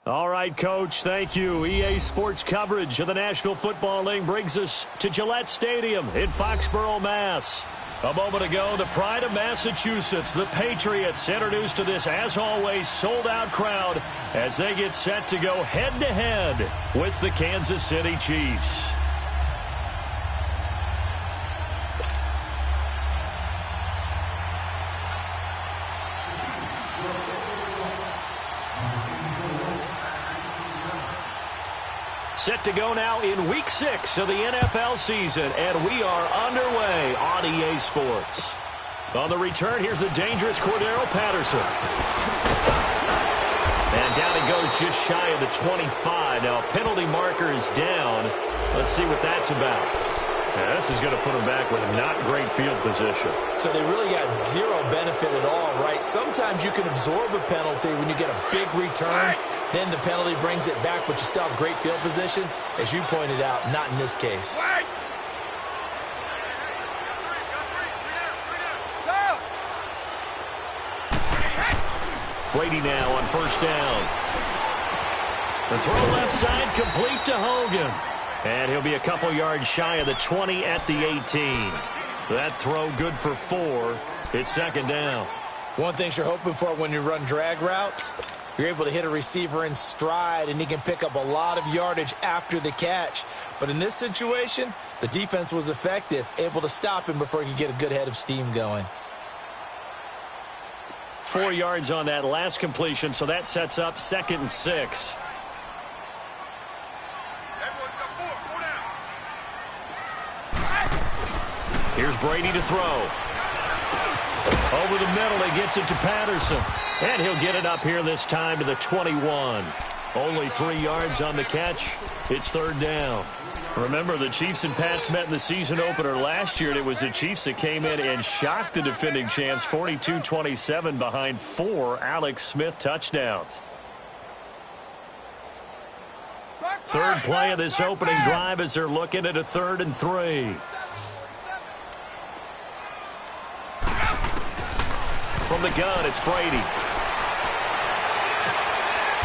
All right, Coach, thank you. EA Sports coverage of the National Football League brings us to Gillette Stadium in Foxborough, Mass. A moment ago, the pride of Massachusetts, the Patriots, introduced to this, as always, sold-out crowd as they get set to go head-to-head with the Kansas City Chiefs. Set to go now in Week 6 of the NFL season, and we are underway on EA Sports. On the return, here's the dangerous Cordero Patterson. And down he goes just shy of the 25. Now, penalty marker is down. Let's see what that's about. Yeah, this is going to put him back with not great field position. So they really got zero benefit at all, right? Sometimes you can absorb a penalty when you get a big return. Then the penalty brings it back, but you still have great field position. As you pointed out, not in this case. Brady now on first down. The throw left side complete to Hogan. And he'll be a couple yards shy of the 20 at the 18. That throw good for 4. It's second down. One thing you're hoping for when you run drag routes, you're able to hit a receiver in stride, and he can pick up a lot of yardage after the catch. But in this situation, the defense was effective, able to stop him before he could get a good head of steam going. 4 yards on that last completion, so that sets up 2nd and 6. Here's Brady to throw. Over the middle, he gets it to Patterson. And he'll get it up here this time to the 21. Only 3 yards on the catch. It's third down. Remember, the Chiefs and Pats met in the season opener last year, and it was the Chiefs that came in and shocked the defending champs 42-27 behind 4 Alex Smith touchdowns. Third play of this opening drive as they're looking at a 3rd and 3. From the gun, it's Brady.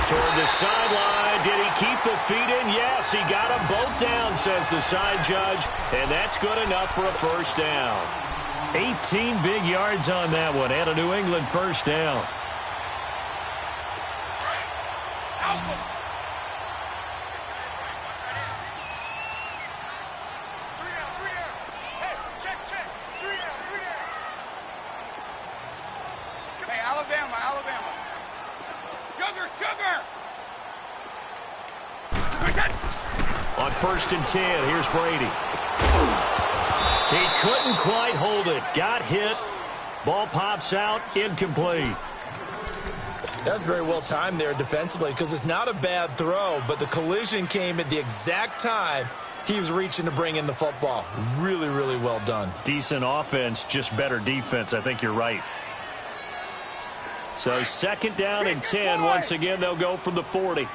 Toward the sideline. Did he keep the feet in? Yes, he got them both down, says the side judge. And that's good enough for a first down. 18 big yards on that one, and a New England first down. On 1st and 10, here's Brady. He couldn't quite hold it. Got hit. Ball pops out. Incomplete. That's very well timed there defensively, because it's not a bad throw, but the collision came at the exact time he was reaching to bring in the football. Really, really well done. Decent offense, just better defense. I think you're right. So 2nd down and 10. Once again, they'll go from the 40.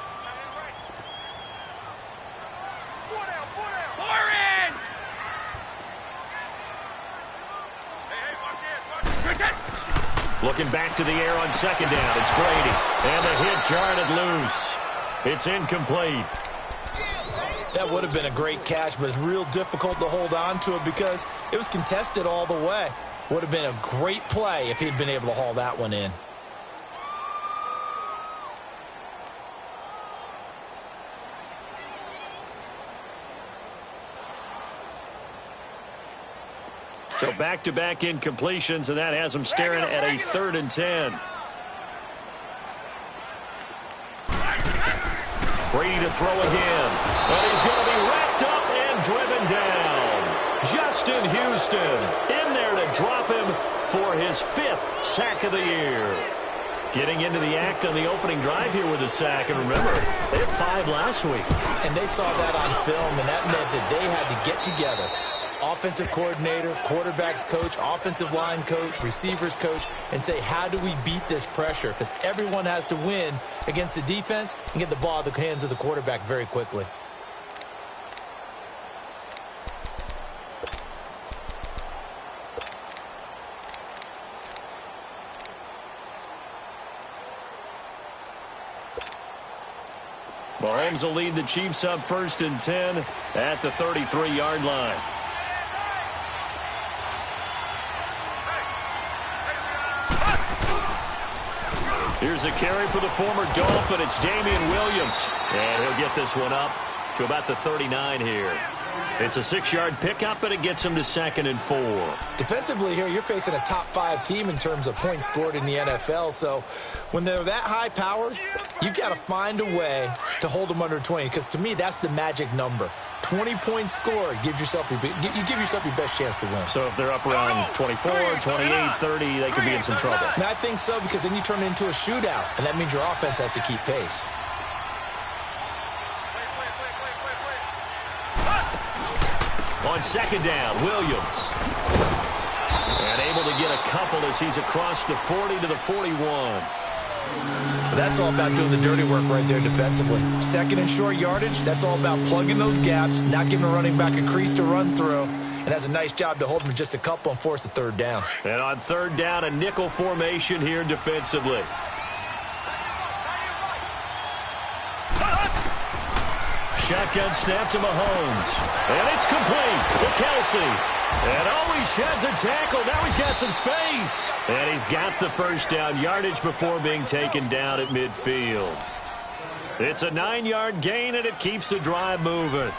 Looking back to the air on 2nd down. It's Brady. And the hit jarred it loose. It's incomplete. That would have been a great catch, but it's real difficult to hold on to it because it was contested all the way. Would have been a great play if he'd been able to haul that one in. So back-to-back incompletions, and that has them staring at a 3rd and 10. Brady to throw again. But he's going to be wrapped up and driven down. Justin Houston in there to drop him for his 5th sack of the year. Getting into the act on the opening drive here with a sack. And remember, they had 5 last week. And they saw that on film, and that meant that they had to get together. Offensive coordinator, quarterbacks coach, offensive line coach, receivers coach, and say, how do we beat this pressure? Because everyone has to win against the defense and get the ball out of the hands of the quarterback very quickly. Mahomes will lead the Chiefs up 1st and 10 at the 33-yard line. Here's a carry for the former Dolphin. It's Damian Williams. And he'll get this one up to about the 39 here. It's a 6-yard pickup, and it gets him to 2nd and 4. Defensively here, you're facing a top-5 team in terms of points scored in the NFL. So when they're that high-powered, you've got to find a way to hold them under 20. Because to me, that's the magic number. 20 points scored gives yourself you give yourself your best chance to win. So if they're up around 24, 28, 30, they could be in some trouble. And I think so, because then you turn it into a shootout, and that means your offense has to keep pace. On 2nd down, Williams. And able to get a couple as he's across the 40 to the 41. That's all about doing the dirty work right there defensively. 2nd and short yardage, that's all about plugging those gaps, not giving a running back a crease to run through, and has a nice job to hold him just a couple and force a 3rd down. And on 3rd down, a nickel formation here defensively. Shotgun snap to Mahomes. And it's complete to Kelsey. And he sheds a tackle. Now he's got some space. And he's got the 1st down yardage before being taken down at midfield. It's a 9-yard gain, and it keeps the drive moving.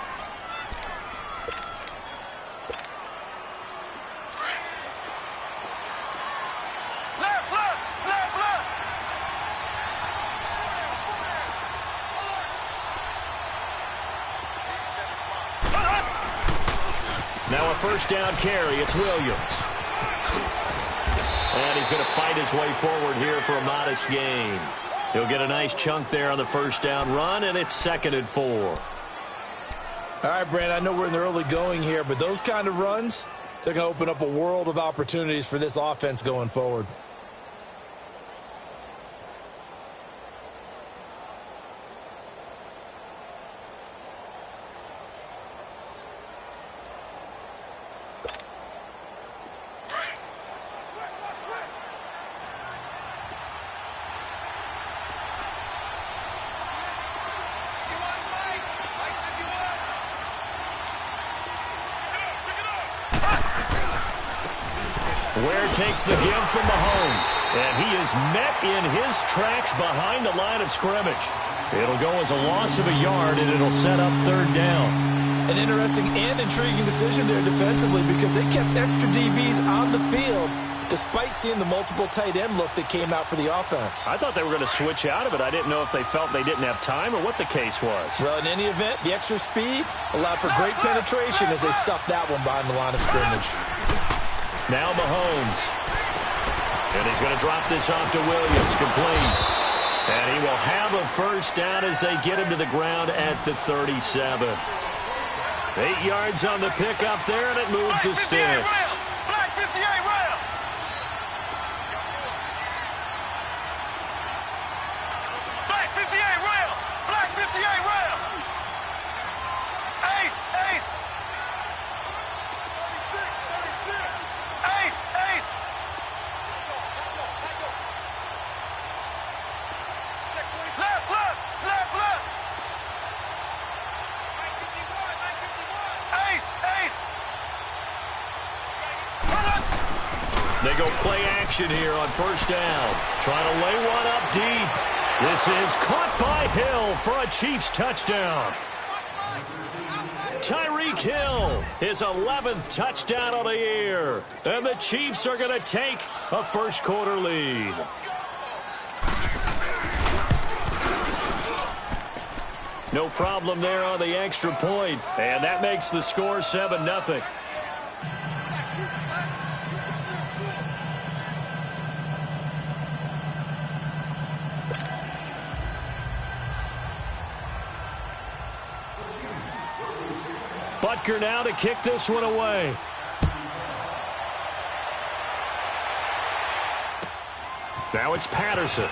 Now a 1st down carry. It's Williams. And he's going to fight his way forward here for a modest gain. He'll get a nice chunk there on the 1st down run, and it's 2nd and 4. All right, Brand, I know we're in the early going here, but those kind of runs, they're going to open up a world of opportunities for this offense going forward. Ware takes the give from Mahomes, and he is met in his tracks behind the line of scrimmage. It'll go as a loss of a yard, and it'll set up 3rd down. An interesting and intriguing decision there defensively, because they kept extra DBs on the field despite seeing the multiple tight end look that came out for the offense. I thought they were going to switch out of it. I didn't know if they felt they didn't have time or what the case was. Well, in any event, the extra speed allowed for great penetration as they stuffed that one behind the line of scrimmage. Now Mahomes. And he's going to drop this off to Williams, complete. And he will have a 1st down as they get him to the ground at the 37. 8 yards on the pickup there, and it moves the sticks. Black 58 rail. Black 58 rail. Black 58 rail. Ace, ace. 36. Ace, ace. Left, left, left, left. Ace, ace. They go play action here on 1st down. Trying to lay one up deep. This is caught by Hill for a Chiefs touchdown. Tyreek Hill, his 11th touchdown of the year. And the Chiefs are going to take a 1st quarter lead. No problem there on the extra point. And that makes the score 7-0. Butker now to kick this one away. Now it's Patterson.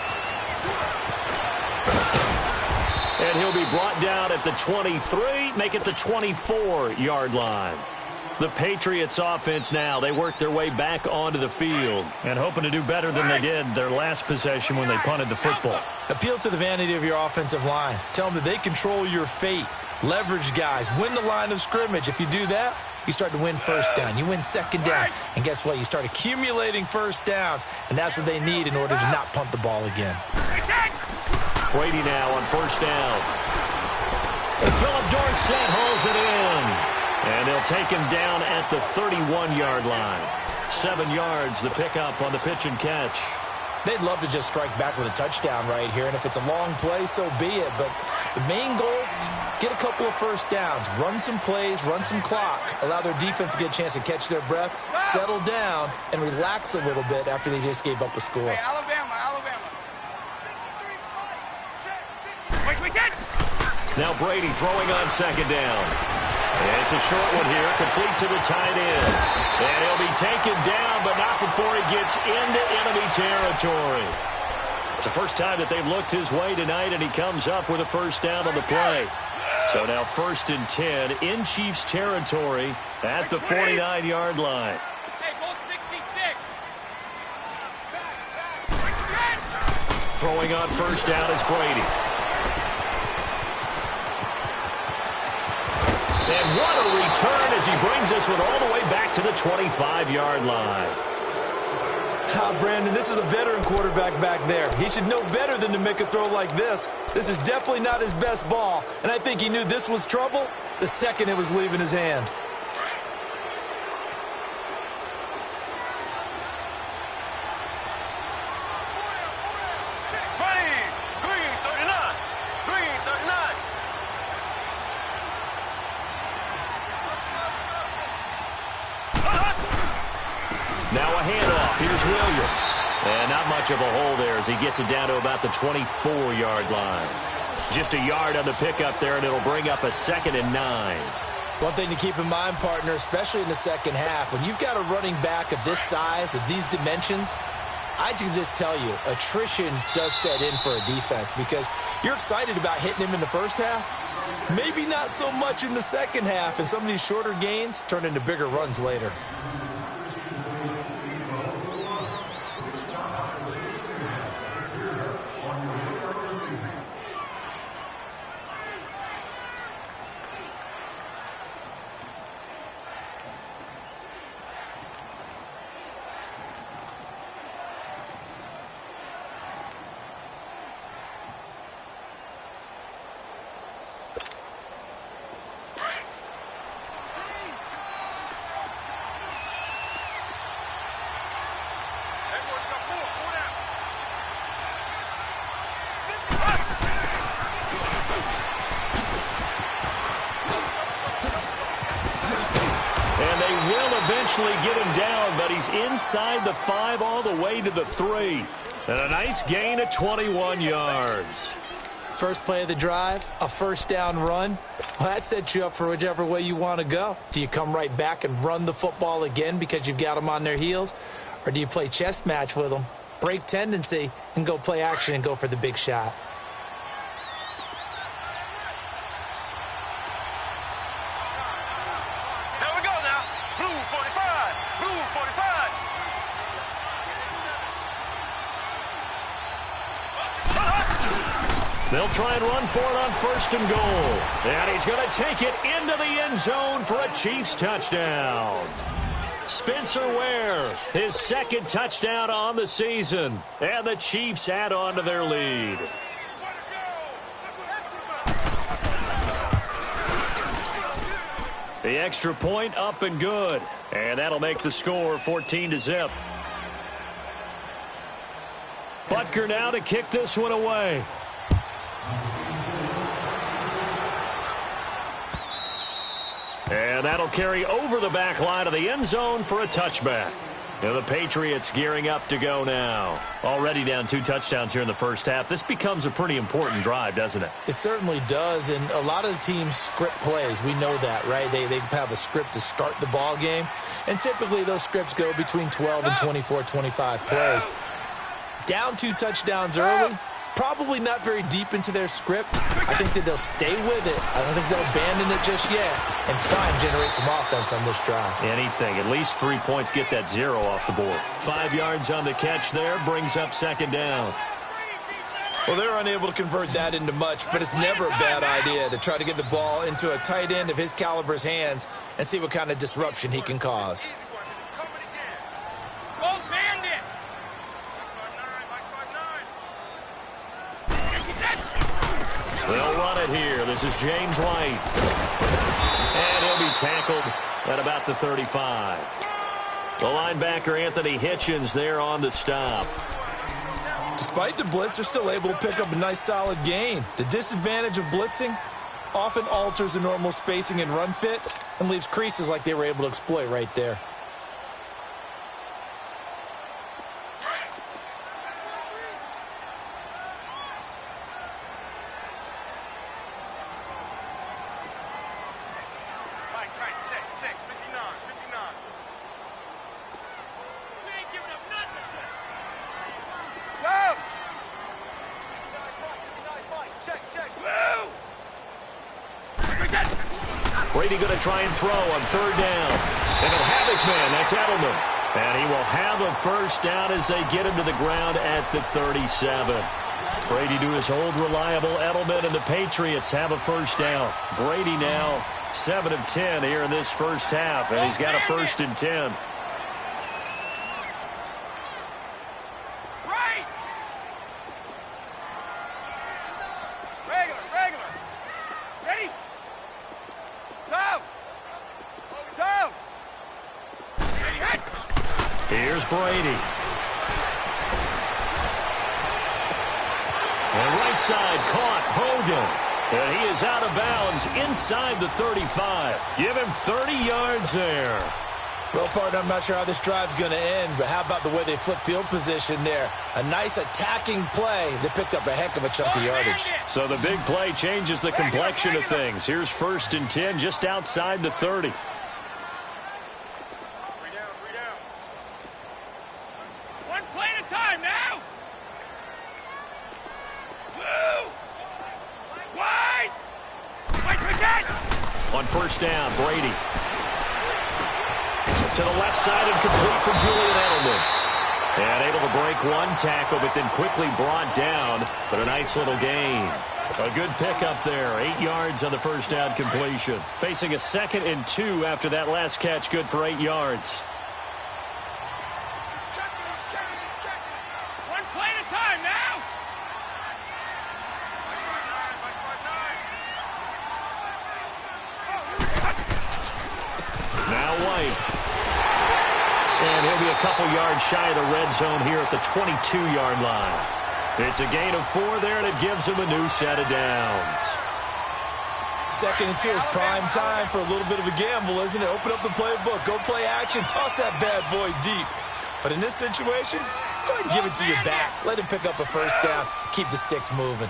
And he'll be brought down at the 23, make it the 24-yard line. The Patriots offense now. They work their way back onto the field and hoping to do better than they did their last possession when they punted the football. Appeal to the vanity of your offensive line. Tell them that they control your fate. Leverage guys. Win the line of scrimmage. If you do that, you start to win first down. You win second down. And guess what? You start accumulating first downs. And that's what they need in order to not punt the ball again. Brady now on first down. And Philip Dorsett hauls it in. And they'll take him down at the 31-yard line. 7 yards, the pickup on the pitch and catch. They'd love to just strike back with a touchdown right here, and if it's a long play, so be it. But the main goal, get a couple of first downs, run some plays, run some clock, allow their defense to get a chance to catch their breath, settle down, and relax a little bit after they just gave up a score. Hey, Alabama. Now Brady throwing on second down. And it's a short one here, complete to the tight end. And he'll be taken down, but not before he gets into enemy territory. It's the first time that they've looked his way tonight, and he comes up with a first down on the play. So now 1st and 10 in Chiefs territory at the 49-yard line. Hey, goal 66. Throwing on first down is Brady. And what a return as he brings this one all the way back to the 25-yard line. Brandon, this is a veteran quarterback back there. He should know better than to make a throw like this. This is definitely not his best ball, and I think he knew this was trouble the second it was leaving his hand. Now a handoff. Here's Williams. And not much of a hole there as he gets it down to about the 24-yard line. Just a yard on the pickup there, and it'll bring up a 2nd and 9. One thing to keep in mind, partner, especially in the second half, when you've got a running back of this size, of these dimensions, I can just tell you, attrition does set in for a defense because you're excited about hitting him in the first half. Maybe not so much in the second half, and some of these shorter gains turn into bigger runs later. Get him down, but he's inside the 5 all the way to the 3. And a nice gain of 21 yards. First play of the drive, a first down run. Well, that sets you up for whichever way you want to go. Do you come right back and run the football again because you've got them on their heels? Or do you play chess match with them, break tendency, and go play action and go for the big shot? They'll try and run for it on 1st and goal. And he's going to take it into the end zone for a Chiefs touchdown. Spencer Ware, his 2nd touchdown on the season. And the Chiefs add on to their lead. The extra point up and good. And that'll make the score 14-0. Butker now to kick this one away. And that'll carry over the back line of the end zone for a touchback. And the Patriots gearing up to go now. Already down 2 touchdowns here in the first half. This becomes a pretty important drive, doesn't it? It certainly does, and a lot of the teams script plays. We know that, right? They have a script to start the ball game, and typically those scripts go between 12 and 24, 25 plays. Down 2 touchdowns early, probably not very deep into their script. I think that they'll stay with it. I don't think they'll abandon it just yet and try and generate some offense on this drive. Anything. At least 3 points, get that 0 off the board. 5 yards on the catch there, brings up second down. Well, they're unable to convert that into much, but it's never a bad idea to try to get the ball into a tight end of his caliber's hands and see what kind of disruption he can cause. They'll run it here. This is James White. And he'll be tackled at about the 35. The linebacker, Anthony Hitchens, there on the stop. Despite the blitz, they're still able to pick up a nice, solid gain. The disadvantage of blitzing often alters the normal spacing and run fits and leaves creases like they were able to exploit right there. Brady going to try and throw on third down. And he'll have his man. That's Edelman. And he will have a first down as they get him to the ground at the 37. Brady to his old reliable Edelman, and the Patriots have a first down. Brady now 7 of 10 here in this first half, and he's got a 1st and 10. Here's Brady. And right side caught Hogan. And he is out of bounds inside the 35. Give him 30 yards there. Well, partner, I'm not sure how this drive's going to end, but how about the way they flip field position there? A nice attacking play. They picked up a heck of a chunk of yardage. So the big play changes the complexion of things. Here's 1st and 10 just outside the 30. On first down, Brady. To the left side and complete for Julian Edelman. And able to break one tackle, but then quickly brought down. But a nice little gain. A good pickup there. 8 yards on the first down completion. Facing a 2nd and 2 after that last catch. Good for 8 yards. And he'll be a couple yards shy of the red zone here at the 22-yard line. It's a gain of 4 there, and it gives him a new set of downs. 2nd and 2 is prime time for a little bit of a gamble, isn't it? Open up the playbook, go play action, toss that bad boy deep. But in this situation, go ahead and give it to your back. Let him pick up a first down. Keep the sticks moving.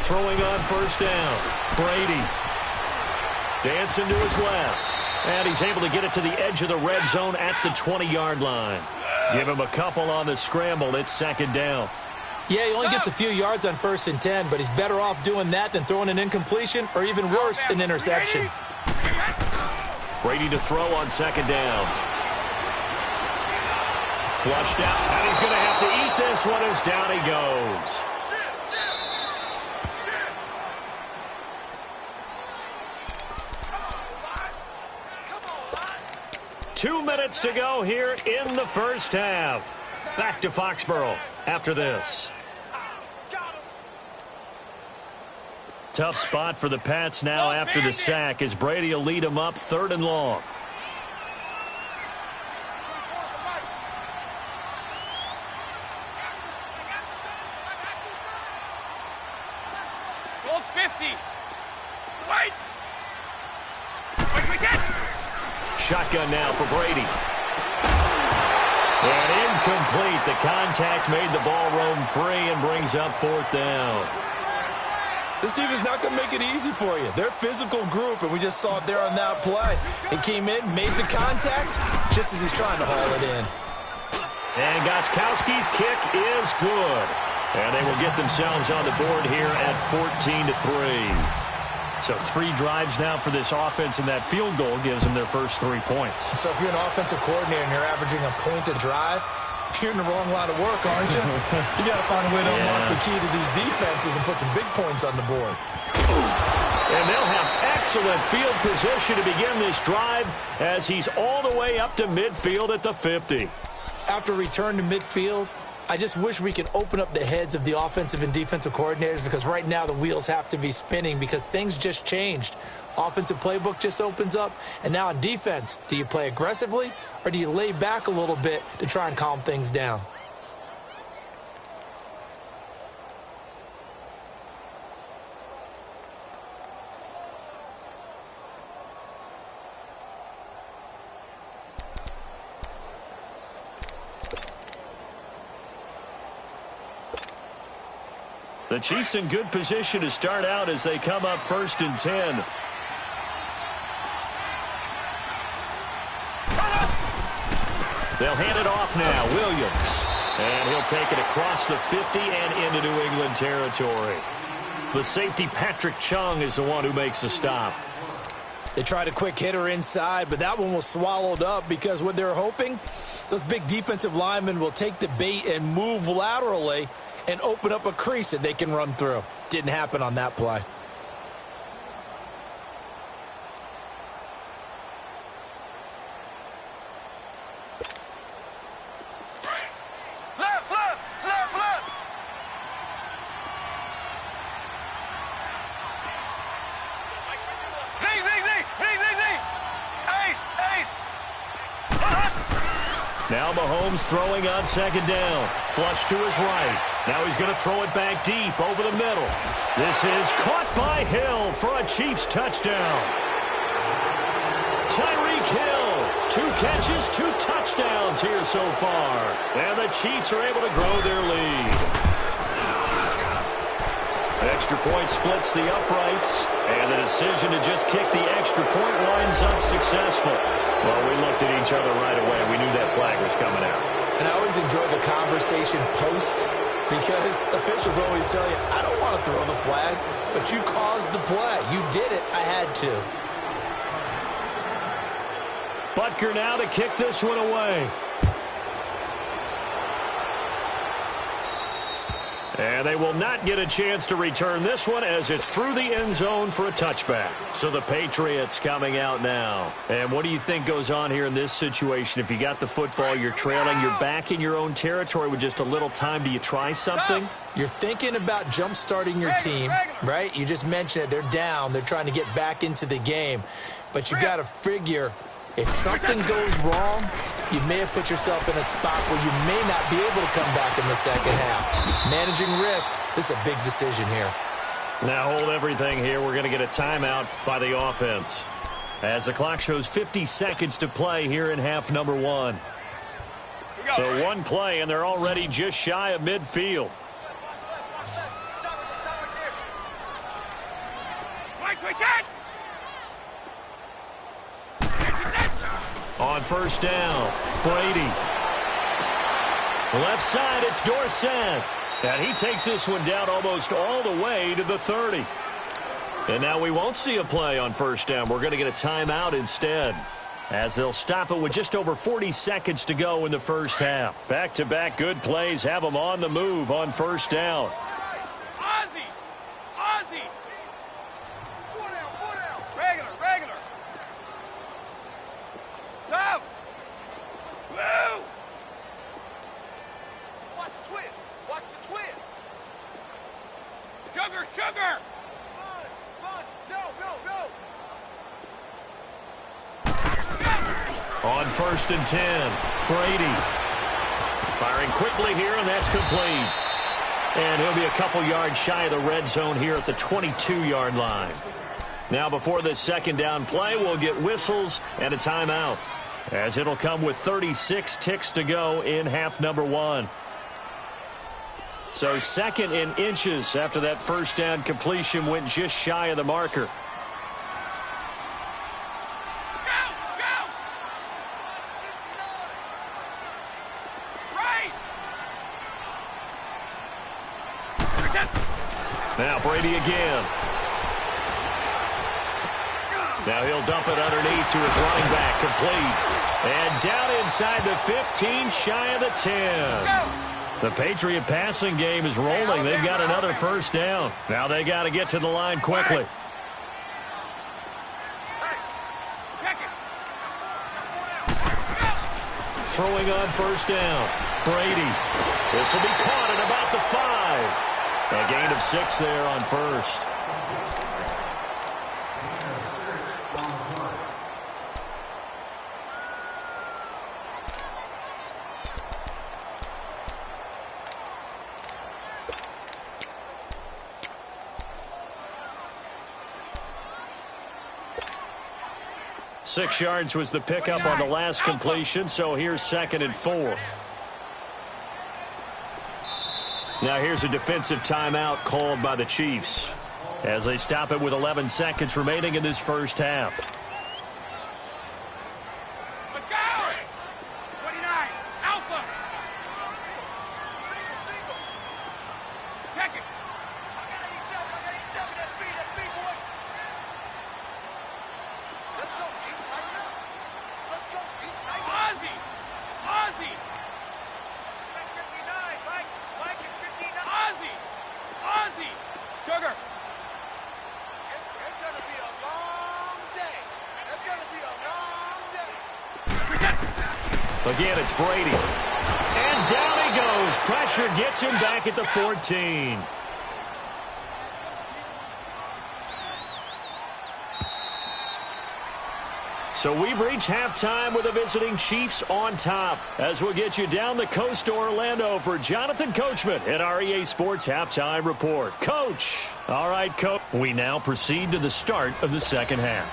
Throwing on first down, Brady. Dancing to his left. And he's able to get it to the edge of the red zone at the 20-yard line. Give him a couple on the scramble. It's 2nd down. Yeah, he only gets a few yards on 1st and 10, but he's better off doing that than throwing an incompletion or even worse, an interception. Brady to throw on 2nd down. Flushed out, and he's going to have to eat this one as down he goes. 2 minutes to go here in the first half. Back to Foxborough after this. Tough spot for the Pats now after the sack as Brady will lead them up 3rd and long. Goal 50. Wait. Shotgun now for Brady. And incomplete. The contact made the ball roam free and brings up 4th down. This defense is not going to make it easy for you. They're a physical group, and we just saw it there on that play. He came in, made the contact, just as he's trying to haul it in. And Gostkowski's kick is good. And they will get themselves on the board here at 14-3. So 3 drives now for this offense, and that field goal gives them their first 3 points. So if you're an offensive coordinator and you're averaging a point a drive, you're in the wrong line of work, aren't you? You got to find a way to unlock the key to these defenses and put some big points on the board. And they'll have excellent field position to begin this drive as he's all the way up to midfield at the 50. After return to midfield, I just wish we could open up the heads of the offensive and defensive coordinators, because right now the wheels have to be spinning because things just changed. Offensive playbook just opens up, and now on defense, do you play aggressively or do you lay back a little bit to try and calm things down? The Chiefs in good position to start out as they come up 1st and 10. They'll hand it off now. Williams. And he'll take it across the 50 and into New England territory. The safety, Patrick Chung, is the one who makes the stop. They tried a quick hitter inside, but that one was swallowed up because what they're hoping, those big defensive linemen will take the bait and move laterally and open up a crease that they can run through. Didn't happen on that play. Left, left, left, left. Z, Z, Z, Z, Z, Z. Ace, ace. Now Mahomes throwing on 2nd down. Flush to his right. Now he's going to throw it back deep over the middle. This is caught by Hill for a Chiefs touchdown. Tyreek Hill, 2 catches, 2 touchdowns here so far. And the Chiefs are able to grow their lead. Extra point splits the uprights, and the decision to just kick the extra point winds up successful. Well, we looked at each other right away. We knew that flag was coming out. And I always enjoy the conversation post, because officials always tell you, I don't want to throw the flag, but you caused the play. You did it. I had to. Butker now to kick this one away. And they will not get a chance to return this one as it's through the end zone for a touchback. So the Patriots coming out now. And what do you think goes on here in this situation? If you got the football, you're trailing, you're back in your own territory with just a little time. Do you try something? You're thinking about jump-starting your team, right? You just mentioned it. They're down. They're trying to get back into the game. But you got to figure, if something goes wrong, you may have put yourself in a spot where you may not be able to come back in the second half. Managing risk, this is a big decision here. Now hold everything here. We're going to get a timeout by the offense as the clock shows 50 seconds to play here in half number 1. So 1 play, and they're already just shy of midfield. On 1st down, Brady. Left side, it's Dorsett. And he takes this one down almost all the way to the 30. And now we won't see a play on 1st down. We're going to get a timeout instead, as they'll stop it with just over 40 seconds to go in the first half. Back-to-back good plays have them on the move on 1st down. Ozzy, Ozzy. 4 down, 4 down. Regular, regular. Stop! Woo! Watch the twist. Watch the twist. Sugar, sugar! Fun. Go, go, go! On 1st and 10, Brady. Firing quickly here, and that's complete. And he'll be a couple yards shy of the red zone here at the 22-yard line. Now before this 2nd down play, we'll get whistles and a timeout, as it'll come with 36 ticks to go in half number 1. So 2nd in inches after that first down completion went just shy of the marker. Now Brady again. Now he'll dump it underneath to his running back, complete. And down inside the 15, shy of the 10. The Patriot passing game is rolling. They've got another first down. Now they got to get to the line quickly. Throwing on first down. Brady. This will be caught at about the 5. A gain of 6 there on first. Six yards was the pickup on the last completion, so here's 2nd and 4. Now here's a defensive timeout called by the Chiefs as they stop it with 11 seconds remaining in this first half. Let's go! 29, Alpha! Single. Check it. I got 87, that's B, boy. Let's go, keep tighten up. Let's go, keep tighten up. Ozzy! Like 59, Mike is 59. Ozzy! Sugar! It's gonna be a long day. It's gonna be a long day. Again, it's Brady. And down he goes. Pressure gets him back at the 14. So we've reached halftime with the visiting Chiefs on top. As we'll get you down the coast to Orlando for Jonathan Coachman at our EA Sports Halftime Report. Coach! All right, Coach. We now proceed to the start of the second half.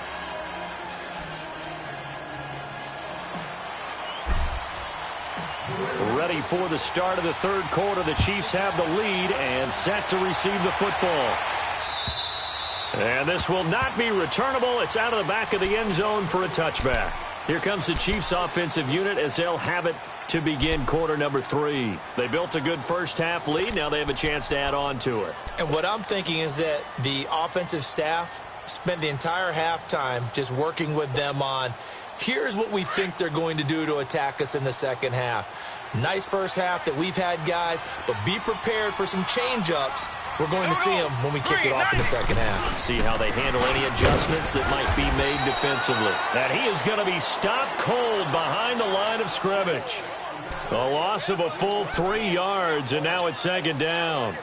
Ready for the start of the third quarter. The Chiefs have the lead and set to receive the football. And this will not be returnable. It's out of the back of the end zone for a touchback. Here comes the Chiefs offensive unit as they'll have it to begin quarter number 3. They built a good first half lead. Now they have a chance to add on to it. And what I'm thinking is that the offensive staff spent the entire halftime just working with them on, here's what we think they're going to do to attack us in the second half. Nice first half that we've had, guys, but be prepared for some change-ups. We're going to see them when we kick it off in the second half. See how they handle any adjustments that might be made defensively. And he is going to be stopped cold behind the line of scrimmage. A loss of a full 3 yards, and now it's second down.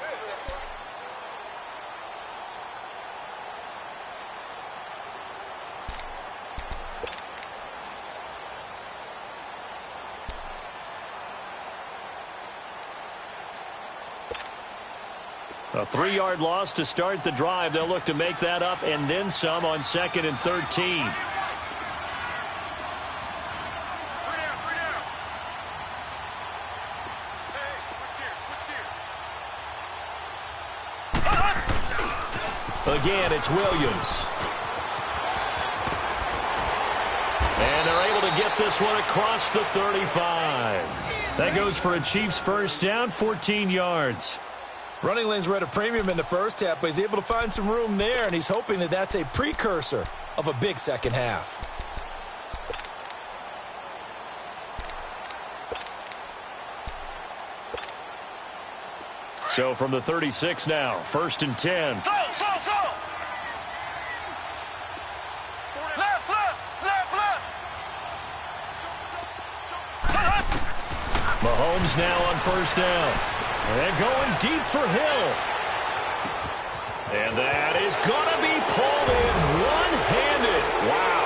A 3-yard loss to start the drive. They'll look to make that up and then some on 2nd and 13. Three down. Hey, switch gears. Again, it's Williams. And they're able to get this one across the 35. That goes for a Chiefs first down, 14 yards. Running lanes were at a premium in the first half, but he's able to find some room there, and he's hoping that that's a precursor of a big second half. So from the 36 now, 1st and 10. Slow! Left! Mahomes now on first down. And going deep for Hill. And that is going to be pulled in one-handed. Wow.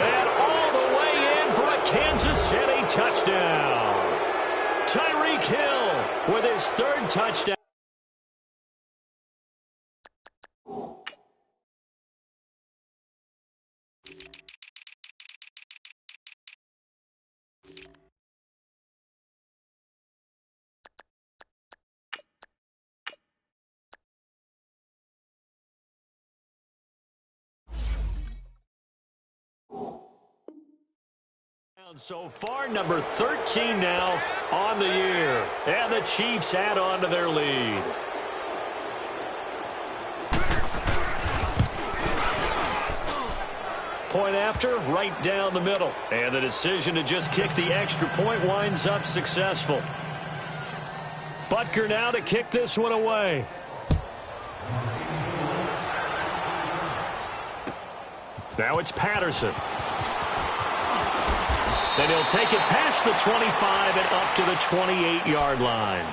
And all the way in for a Kansas City touchdown. Tyreek Hill with his 3rd touchdown. So far, number 13 now on the year. And the Chiefs add on to their lead. Point after, right down the middle. And the decision to just kick the extra point winds up successful. Butker now to kick this one away. Now it's Patterson. Then he'll take it past the 25 and up to the 28-yard line.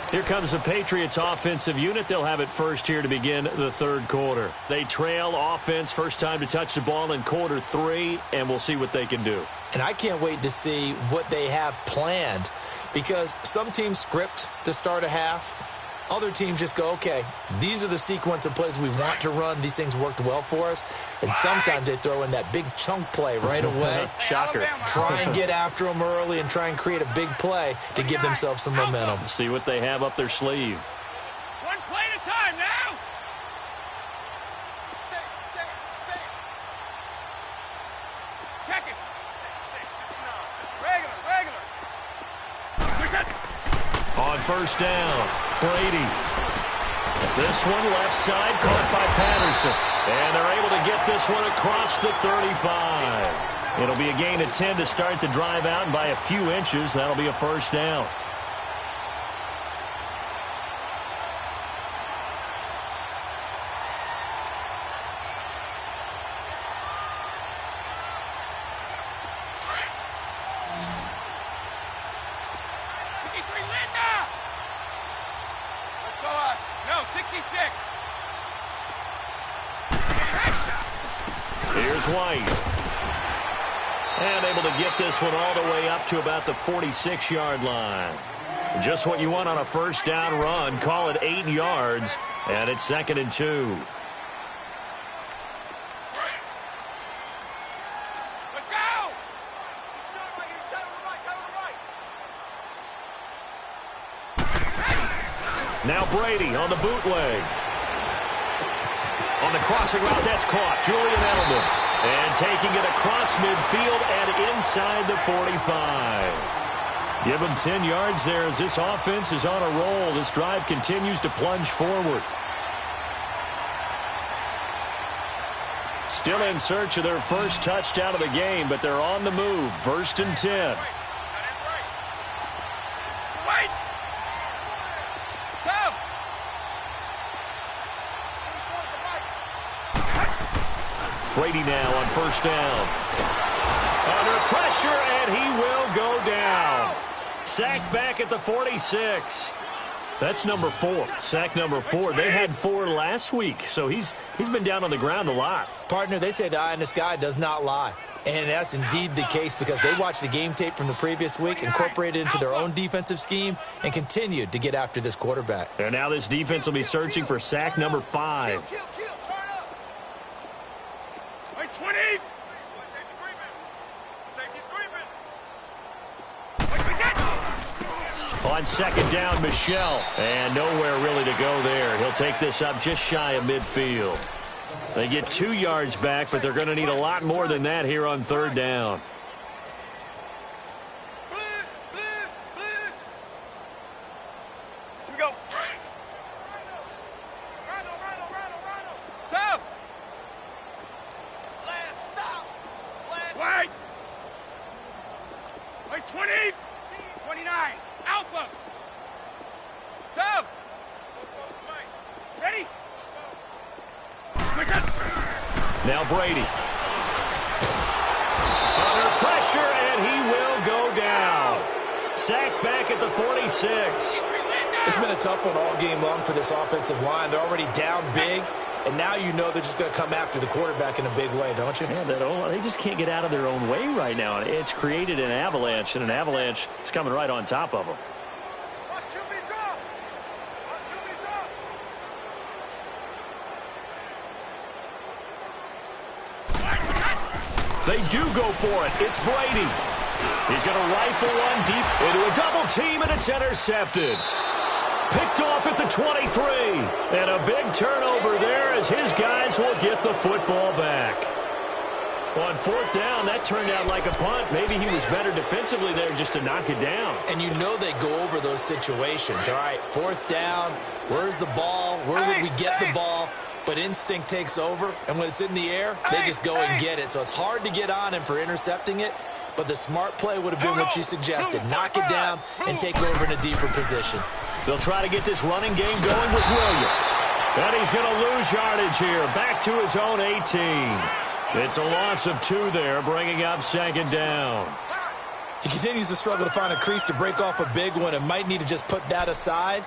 Here comes the Patriots offensive unit. They'll have it first here to begin the third quarter. They trail offense, first time to touch the ball in quarter 3, and we'll see what they can do. And I can't wait to see what they have planned, because some teams script to start a half. Other teams just go, okay, these are the sequence of plays we want to run. These things worked well for us. And sometimes they throw in that big chunk play right away. Shocker. Try and get after them early and try and create a big play to give themselves some momentum. See what they have up their sleeve. One play at a time now. Check it. Regular. On first down, Brady. This one left side caught by Patterson. And they're able to get this one across the 35. It'll be a gain of 10 to start the drive out, and by a few inches, that'll be a first down. Here's White. And able to get this one all the way up to about the 46-yard line. Just what you want on a first down run. Call it 8 yards, and it's 2nd and 2. Let's go! Now Brady on the bootleg. On the crossing route, that's caught. Julian Edelman. And taking it across midfield and inside the 45. Give him 10 yards there as this offense is on a roll. This drive continues to plunge forward. Still in search of their first touchdown of the game, but they're on the move. 1st and 10. Brady now on first down. Under pressure, and he will go down. Sacked back at the 46. That's number 4. Sack number 4. They had 4 last week, so he's been down on the ground a lot. Partner, they say the eye in the sky does not lie. And that's indeed the case, because they watched the game tape from the previous week, incorporated it into their own defensive scheme, and continued to get after this quarterback. And now this defense will be searching for sack number 5. On second down, Michel. And nowhere really to go there. He'll take this up just shy of midfield. They get 2 yards back, but they're going to need a lot more than that here on third down. Here we go. Stop. Last stop. Wait. Wait, 20. 29. Alpha. Sub. Ready? Now Brady. Under pressure, and he will go down. Sacked back at the 46. It's been a tough one all game long for this offensive line. They're already down big, and now you know they're just going to come after the quarterback in a big way, don't you? Yeah, they just can't get out of their own way right now. It's created an avalanche, and an avalanche is coming right on top of them. They do go for it. It's Brady. He's going to rifle one deep into a double team, and it's intercepted. Picked off at the 23. And a big turnover there as his guys will get the football back. On fourth down, that turned out like a punt. Maybe he was better defensively there just to knock it down. And you know they go over those situations. All right, fourth down, where's the ball? Where would we get the ball? But instinct takes over, and when it's in the air, they just go and get it. So it's hard to get on him for intercepting it, but the smart play would have been what you suggested. Knock it down and take over in a deeper position. They'll try to get this running game going with Williams. And he's going to lose yardage here, back to his own 18. It's a loss of 2 there, bringing up second down. He continues to struggle to find a crease to break off a big one and might need to just put that aside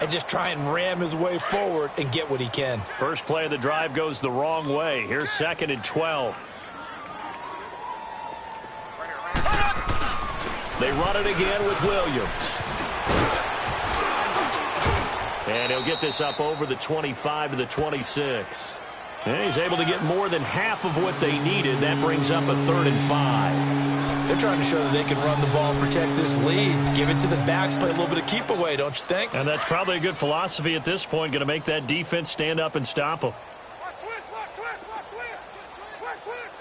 and just try and ram his way forward and get what he can. First play of the drive goes the wrong way. Here's 2nd and 12. They run it again with Williams. And he'll get this up over the 25 to the 26. And he's able to get more than half of what they needed. That brings up a 3rd and 5. They're trying to show that they can run the ball and protect this lead. Give it to the backs, play a little bit of keep away, don't you think? And that's probably a good philosophy at this point. Going to make that defense stand up and stop them. Watch twist, watch twist, watch twist. Twist, twist.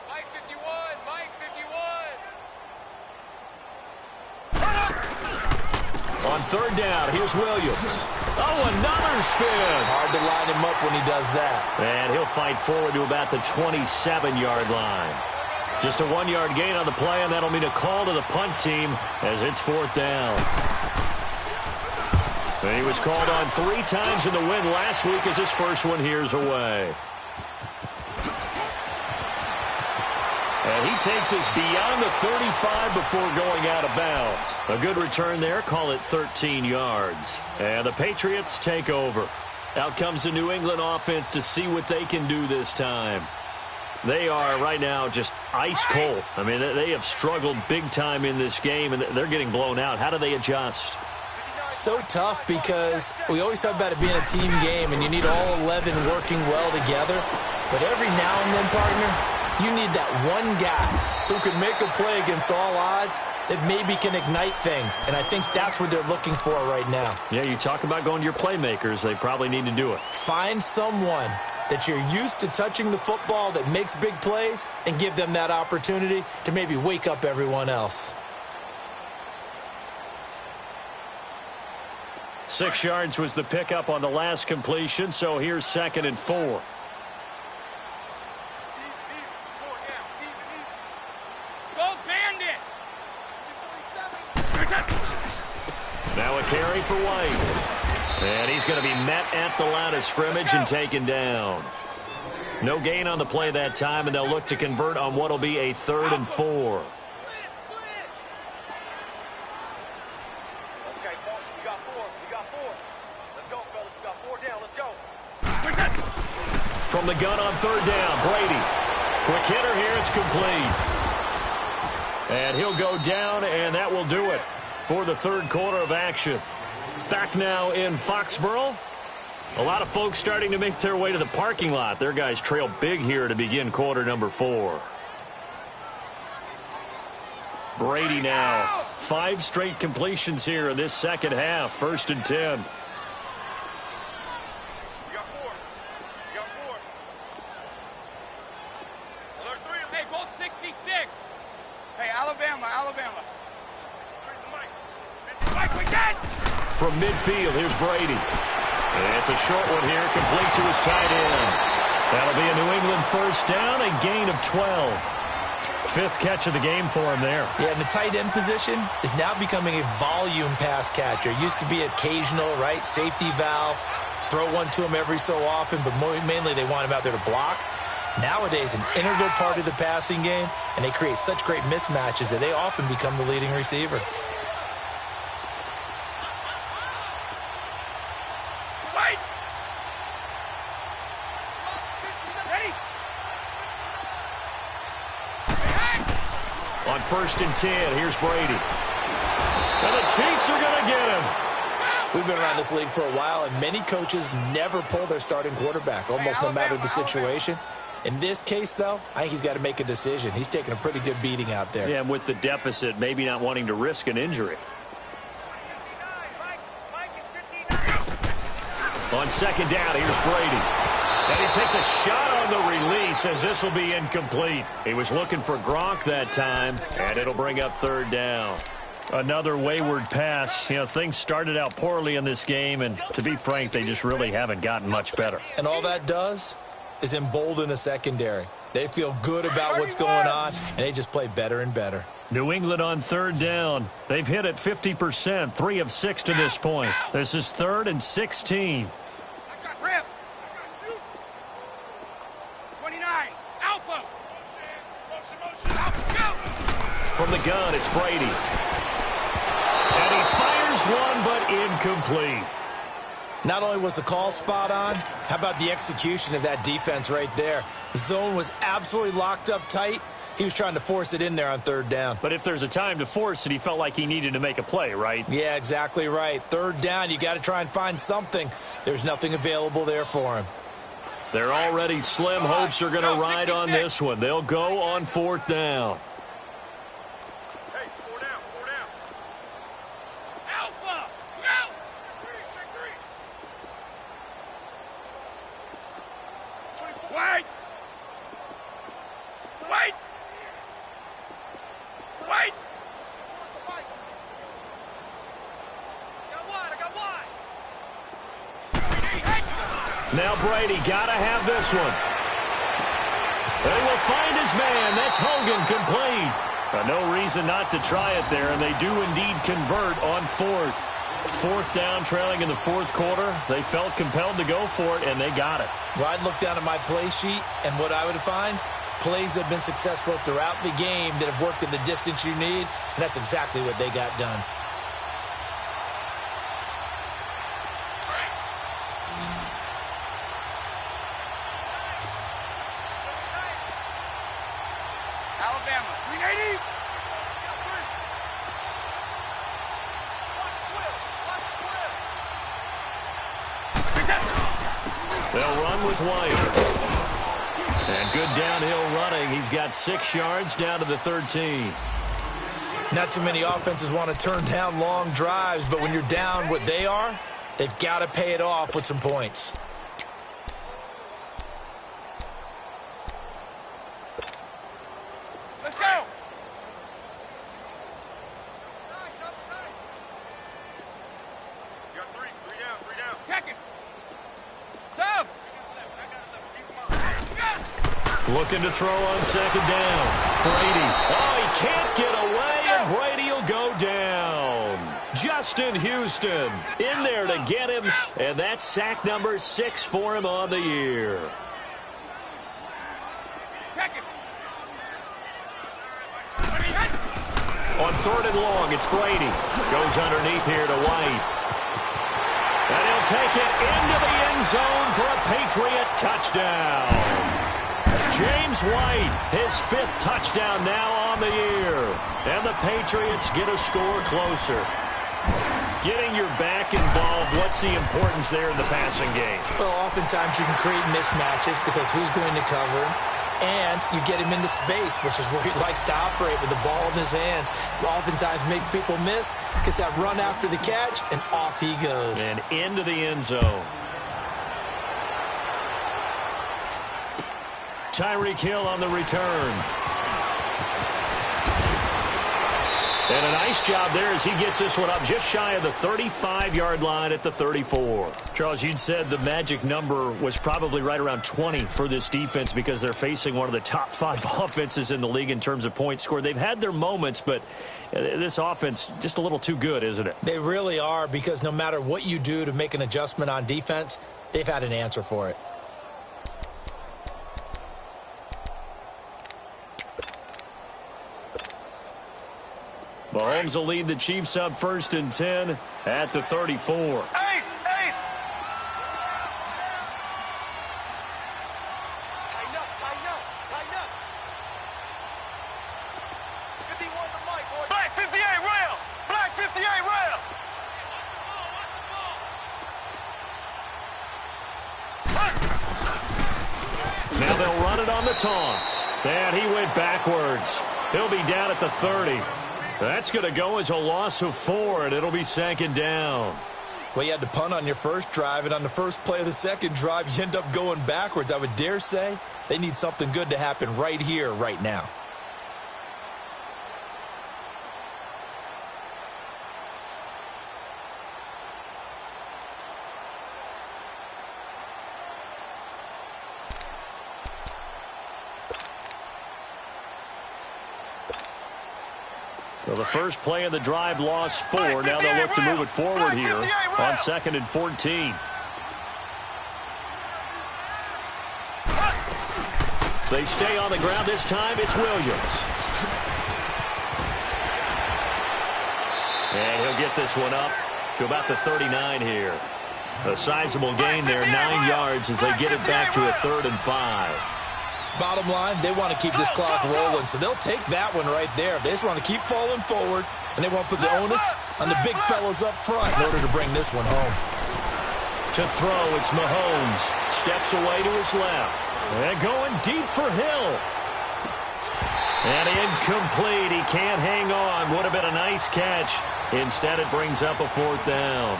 Mike 51, Mike 51. On 3rd down, here's Williams. Oh, another spin. Hard to line him up when he does that. And he'll fight forward to about the 27-yard line. Just a 1-yard gain on the play, and that'll mean a call to the punt team as it's 4th down. And he was called on 3 times in the win last week as his first one here's away. And he takes us beyond the 35 before going out of bounds. A good return there. Call it 13 yards. And the Patriots take over. Out comes the New England offense to see what they can do this time. They are right now just ice cold. I mean, they have struggled big time in this game, and they're getting blown out. How do they adjust? So tough because we always talk about it being a team game, and you need all 11 working well together. But every now and then, partner, you need that one guy who can make a play against all odds that maybe can ignite things. And I think that's what they're looking for right now. Yeah, you talk about going to your playmakers. They probably need to do it. Find someone that you're used to touching the football that makes big plays and give them that opportunity to maybe wake up everyone else. 6 yards was the pickup on the last completion, so here's 2nd and 4. Now a carry for White. And he's going to be met at the line of scrimmage and taken down. No gain on the play that time, and they'll look to convert on what will be a 3rd and 4. Okay, we got 4. We got 4. Let's go, fellas. We got 4 down. Let's go. From the gun on 3rd down, Brady. Quick hitter here. It's complete. And he'll go down, and that will do it for the 3rd quarter of action. Back now in Foxborough. A lot of folks starting to make their way to the parking lot. Their guys trail big here to begin quarter number 4. Brady now. 5 straight completions here in this second half. 1st and 10. We got 4. We got 4. Alert 3. Hey, Bolt 66. Hey, Alabama. Mike, we got. From midfield, here's Brady. It's a short one here, complete to his tight end. That'll be a New England 1st down, a gain of 12. 5th catch of the game for him there. Yeah, and the tight end position is now becoming a volume pass catcher. It used to be occasional, right? Safety valve, throw one to him every so often, but mainly they want him out there to block. Nowadays, an integral part of the passing game, and they create such great mismatches that they often become the leading receiver. On 1st and 10, here's Brady. And the Chiefs are going to get him. We've been around this league for a while, and many coaches never pull their starting quarterback, almost no matter the situation. In this case, though, I think he's got to make a decision. He's taking a pretty good beating out there. Yeah, and with the deficit, maybe not wanting to risk an injury. On 2nd down, here's Brady. And he takes a shot on the release as this will be incomplete. He was looking for Gronk that time, and it'll bring up third down. Another wayward pass. You know, things started out poorly in this game, and to be frank, they just really haven't gotten much better. And all that does is embolden a secondary. They feel good about what's going on, and they just play better and better. New England on third down. They've hit it 50%, 3 of 6 to this point. This is 3rd and 16. I got grip. 29. Alpha. Motion. Alpha, go. From the gun, it's Brady. And he fires one, but incomplete. Not only was the call spot on, how about the execution of that defense right there? The zone was absolutely locked up tight. He was trying to force it in there on third down. But if there's a time to force it, he felt like he needed to make a play, right? Yeah, exactly right. Third down, you got to try and find something. There's nothing available there for him. They're already slim hopes are going to ride on this one. They'll go on 4th down. Hey, 4 down. Alpha, go. Check 3. Wait. Now Brady got to have this one. They will find his man. That's Hogan, complete. No reason not to try it there, and they do indeed convert on 4th. 4th down, trailing in the 4th quarter. They felt compelled to go for it, and they got it. Well, I'd look down at my play sheet, and what I would find, plays have been successful throughout the game that have worked at the distance you need, and that's exactly what they got done. Alabama, 380. They'll run with White. And good downhill running. He's got 6 yards down to the 13. Not too many offenses want to turn down long drives, but when you're down what they are, they've got to pay it off with some points. Let's go. You got 3 down. Check it. Sub. Looking to throw on 2nd down. Brady. Oh, he can't get away, and Brady will go down. Justin Houston in there to get him, and that's sack number 6 for him on the year. Check it. On 3rd and long, it's Brady. Goes underneath here to White. And he'll take it into the end zone for a Patriot touchdown. James White, his 5th touchdown now on the year. And the Patriots get a score closer. Getting your back involved, what's the importance there in the passing game? Well, oftentimes you can create mismatches because who's going to cover him? And you get him into space, which is where he likes to operate with the ball in his hands. Oftentimes makes people miss, gets that run after the catch, and off he goes. And into the end zone. Tyreek Hill on the return. And a nice job there as he gets this one up just shy of the 35-yard line at the 34. Charles, you'd said the magic number was probably right around 20 for this defense because they're facing one of the top 5 offenses in the league in terms of points scored. They've had their moments, but this offense just a little too good, isn't it? They really are, because no matter what you do to make an adjustment on defense, they've had an answer for it. Mahomes will lead the Chiefs up 1st and 10 at the 34. Ace! Tighten up. 51 to Mike, boy. Black 58, rail! Black 58, rail! Now they'll run it on the toss. And he went backwards. He'll be down at the 30. That's going to go as a loss of 4, and it'll be 2nd down. Well, you had to punt on your first drive, and on the first play of the second drive, you end up going backwards. I would dare say they need something good to happen right here, right now. Well, the first play of the drive lost 4. Now they'll look to move it forward here on 2nd and 14. They stay on the ground. This time it's Williams. And he'll get this one up to about the 39 here. A sizable gain there, 9 yards as they get it back to a 3rd and 5. Bottom line, they want to keep this clock rolling, so they'll take that one right there. They just want to keep falling forward, and they want to put the onus on the big fellas up front in order to bring this one home. To throw, it's Mahomes. Steps away to his left. And going deep for Hill. And incomplete. He can't hang on. Would have been a nice catch. Instead, it brings up a 4th down.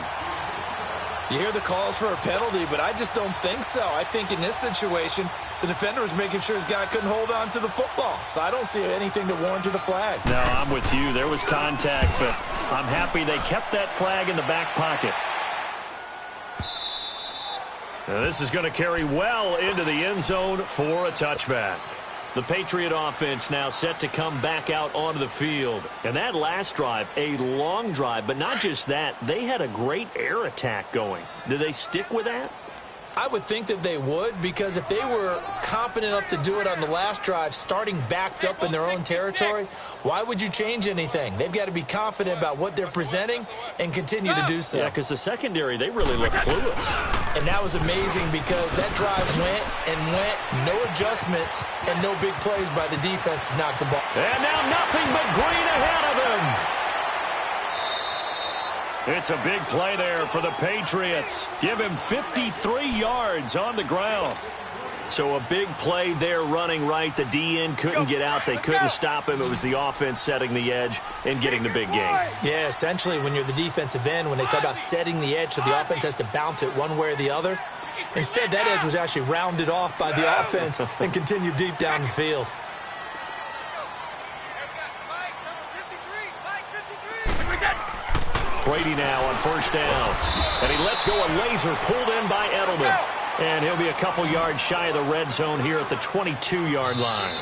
You hear the calls for a penalty, but I just don't think so. I think in this situation, the defender was making sure his guy couldn't hold on to the football. So I don't see anything to warrant a flag. No, I'm with you. There was contact, but I'm happy they kept that flag in the back pocket. Now this is going to carry well into the end zone for a touchback. The Patriot offense now set to come back out onto the field. And that last drive, a long drive, but not just that, they had a great air attack going. Do they stick with that? I would think that they would, because if they were competent enough to do it on the last drive, starting backed up in their own territory, why would you change anything? They've got to be confident about what they're presenting and continue to do so. Yeah, because the secondary, they really look clueless. And that was amazing because that drive went and went, no adjustments, and no big plays by the defense to knock the ball. And now nothing but green ahead of him. It's a big play there for the Patriots. Give him 53 yards on the ground. So a big play there running right. The DN couldn't get out. They couldn't stop him. It was the offense setting the edge and getting the big gain. Yeah, essentially when you're the defensive end, when they talk about setting the edge so the offense has to bounce it one way or the other, instead that edge was actually rounded off by the offense and continued deep down the field. Brady now on 1st down. And he lets go a laser pulled in by Edelman. And he'll be a couple yards shy of the red zone here at the 22-yard line.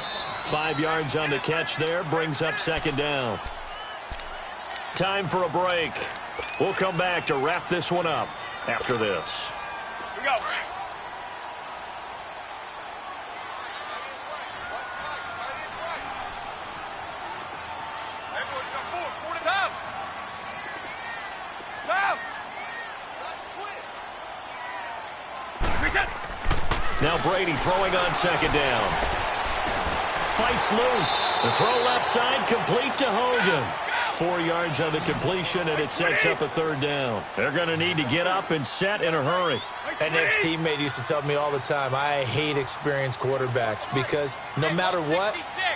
5 yards on the catch there, brings up 2nd down. Time for a break. We'll come back to wrap this one up after this. Here we go. Now Brady throwing on 2nd down. Fights loose. The throw left side complete to Hogan. 4 yards on the completion, and it sets up a 3rd down. They're going to need to get up and set in a hurry. An ex-teammate used to tell me all the time, I hate experienced quarterbacks because no matter what,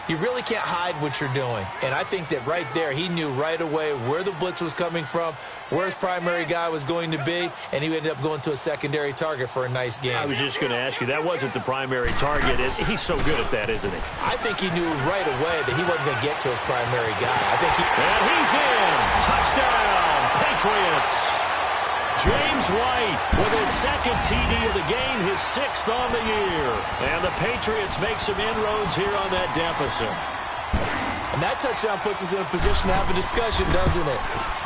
you really can't hide what you're doing. And I think that right there, he knew right away where the blitz was coming from, where his primary guy was going to be, and he ended up going to a secondary target for a nice game. I was just going to ask you, that wasn't the primary target. He's so good at that, isn't he? I think he knew right away that he wasn't going to get to his primary guy. And he's in. Touchdown, Patriots. James White with his 2nd TD of the game, his 6th on the year. And the Patriots make some inroads here on that deficit. And that touchdown puts us in a position to have a discussion, doesn't it?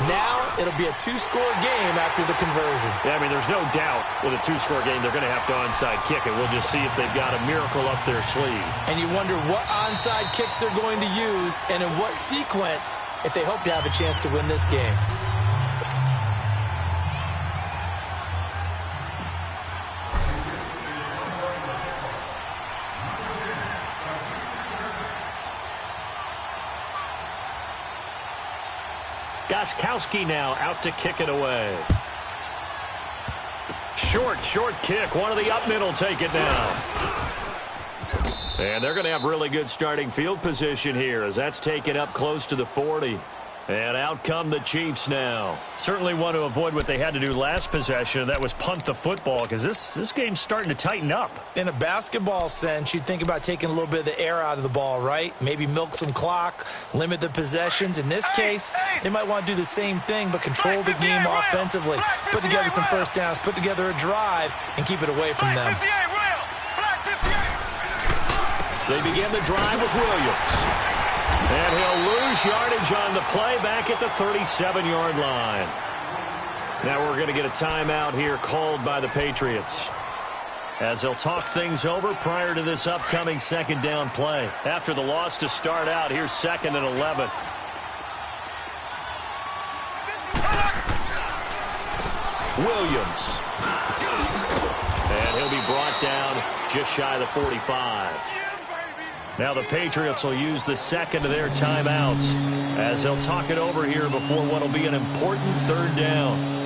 Now it'll be a 2-score game after the conversion. Yeah, I mean, there's no doubt with a 2-score game they're going to have to onside kick it. We'll just see if they've got a miracle up their sleeve. And you wonder what onside kicks they're going to use and in what sequence if they hope to have a chance to win this game. Gostkowski now out to kick it away. Short kick. One of the up men will take it now. And they're going to have really good starting field position here as that's taken up close to the 40. And out come the Chiefs now. Certainly want to avoid what they had to do last possession. That was punt the football, because this game's starting to tighten up. In a basketball sense, you think about taking a little bit of the air out of the ball, right? Maybe milk some clock, limit the possessions. In this case, they might want to do the same thing, but control the game offensively. Put together some first downs, put together a drive, and keep it away from them. They begin the drive with Williams. And he'll lose yardage on the play back at the 37-yard line. Now we're going to get a timeout here called by the Patriots, as they'll talk things over prior to this upcoming second down play. After the loss to start out, here's 2nd and 11. Williams. And he'll be brought down just shy of the 45. Now the Patriots will use the second of their timeouts, as they'll talk it over here before what will be an important third down.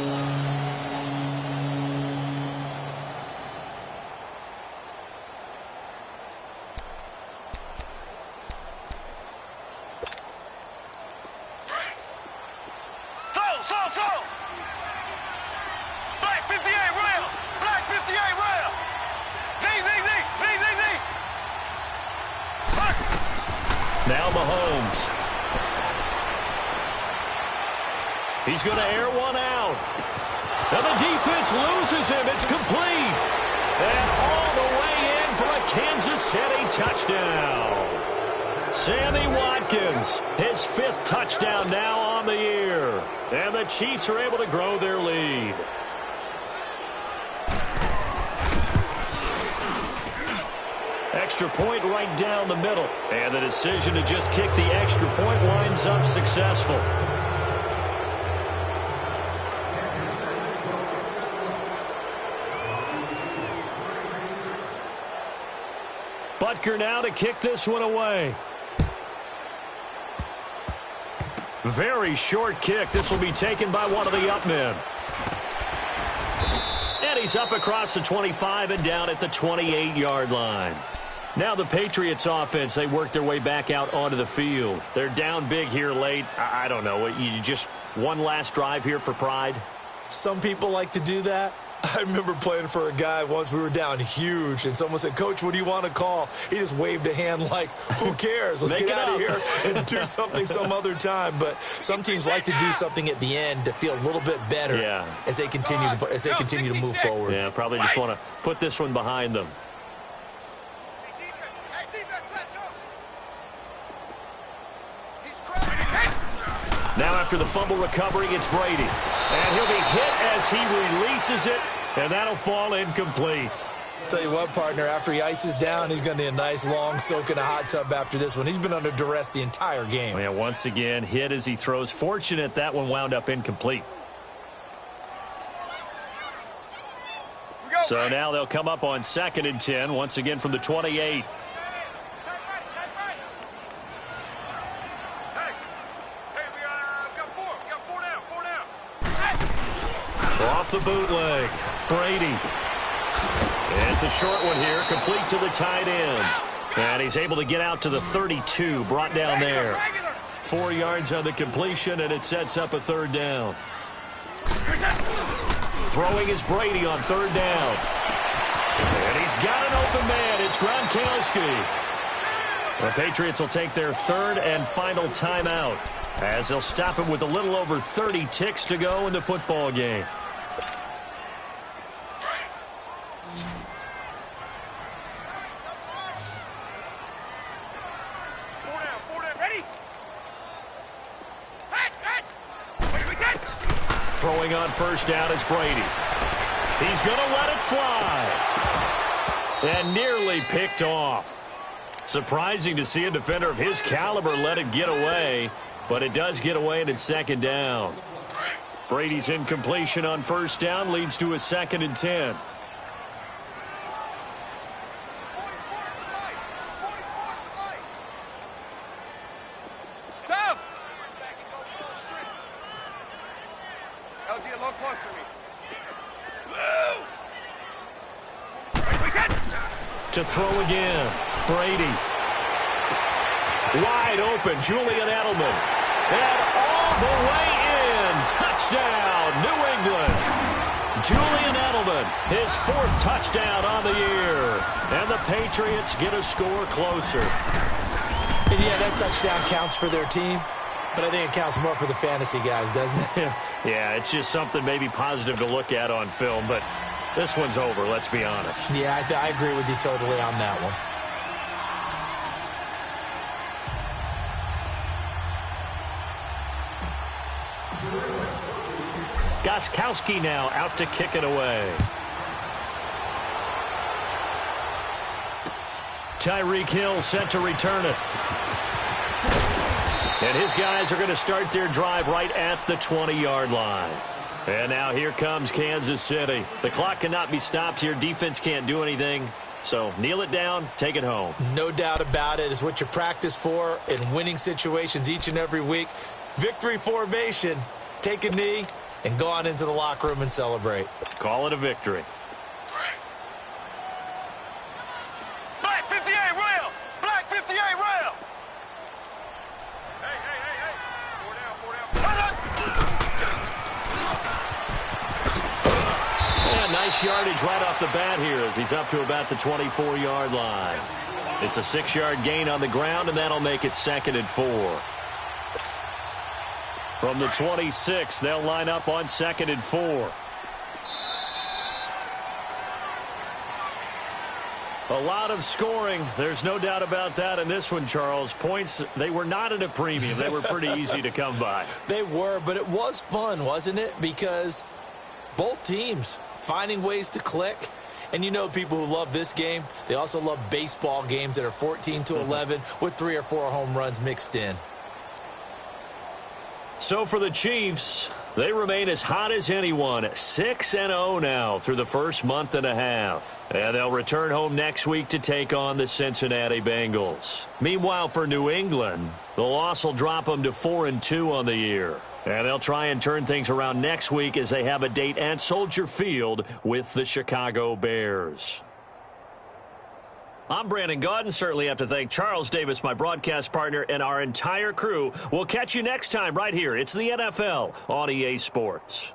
Now Mahomes. He's going to air one out. And the defense loses him. It's complete. And all the way in for a Kansas City touchdown. Sammy Watkins, his 5th touchdown now on the year. And the Chiefs are able to grow their lead. Extra point right down the middle. And the decision to just kick the extra point winds up successful. Butker now to kick this one away. Very short kick. This will be taken by one of the up men. And he's up across the 25 and down at the 28-yard line. Now the Patriots offense, they work their way back out onto the field. They're down big here late. I don't know. You just one last drive here for pride? Some people like to do that. I remember playing for a guy once. We were down huge, and someone said, "Coach, what do you want to call?" He just waved a hand like, who cares? Let's get out of here and do something some other time. But some teams like to do something at the end to feel a little bit better as they continue to move forward. Yeah, probably just want to put this one behind them. Now after the fumble recovery, it's Brady. And he'll be hit as he releases it, and that'll fall incomplete. Tell you what, partner, after he ices down, he's going to need a nice long soak in a hot tub after this one. He's been under duress the entire game. Yeah, once again, hit as he throws. Fortunate that one wound up incomplete. So now they'll come up on 2nd and 10, once again from the 28. Off the bootleg, Brady. And it's a short one here, complete to the tight end. And he's able to get out to the 32, brought down there. 4 yards on the completion, and it sets up a third down. Throwing is Brady on 3rd down. And he's got an open man. It's Gronkowski. The Patriots will take their 3rd and final timeout, as they'll stop him with a little over 30 ticks to go in the football game. Throwing on 1st down is Brady. He's going to let it fly. And nearly picked off. Surprising to see a defender of his caliber let it get away, but it does get away and it's 2nd down. Brady's incompletion on 1st down leads to a 2nd and 10. To throw again, Brady. Wide open, Julian Edelman. And all the way in. Touchdown, New England. Julian Edelman, his 4th touchdown on the year. And the Patriots get a score closer. And yeah, that touchdown counts for their team, but I think it counts more for the fantasy guys, doesn't it? Yeah, it's just something maybe positive to look at on film, but this one's over, let's be honest. Yeah, I agree with you totally on that one. Gostkowski now out to kick it away. Tyreek Hill set to return it. And his guys are going to start their drive right at the 20-yard line. And now here comes Kansas City. The clock cannot be stopped here. Defense can't do anything. So kneel it down, take it home. No doubt about it. It's what you practice for in winning situations each and every week. Victory formation. Take a knee and go on into the locker room and celebrate. Call it a victory. Black 58 rail! Black 58 rail! Hey. 4 down. Yeah, nice yardage right off the bat here as he's up to about the 24-yard line. It's a 6-yard gain on the ground, and that'll make it 2nd and 4. From the 26, they'll line up on 2nd and 4. A lot of scoring. There's no doubt about that in this one, Charles. Points, they were not at a premium. They were pretty easy to come by. They were, but it was fun, wasn't it? Because both teams finding ways to click. And you know people who love this game, they also love baseball games that are 14-11 with 3 or 4 home runs mixed in. So for the Chiefs, they remain as hot as anyone, 6-0 now through the first month and a half. And they'll return home next week to take on the Cincinnati Bengals. Meanwhile, for New England, the loss will drop them to 4-2 on the year. And they'll try and turn things around next week as they have a date at Soldier Field with the Chicago Bears. I'm Brandon Gaudin. Certainly have to thank Charles Davis, my broadcast partner, and our entire crew. We'll catch you next time right here. It's the NFL on EA Sports.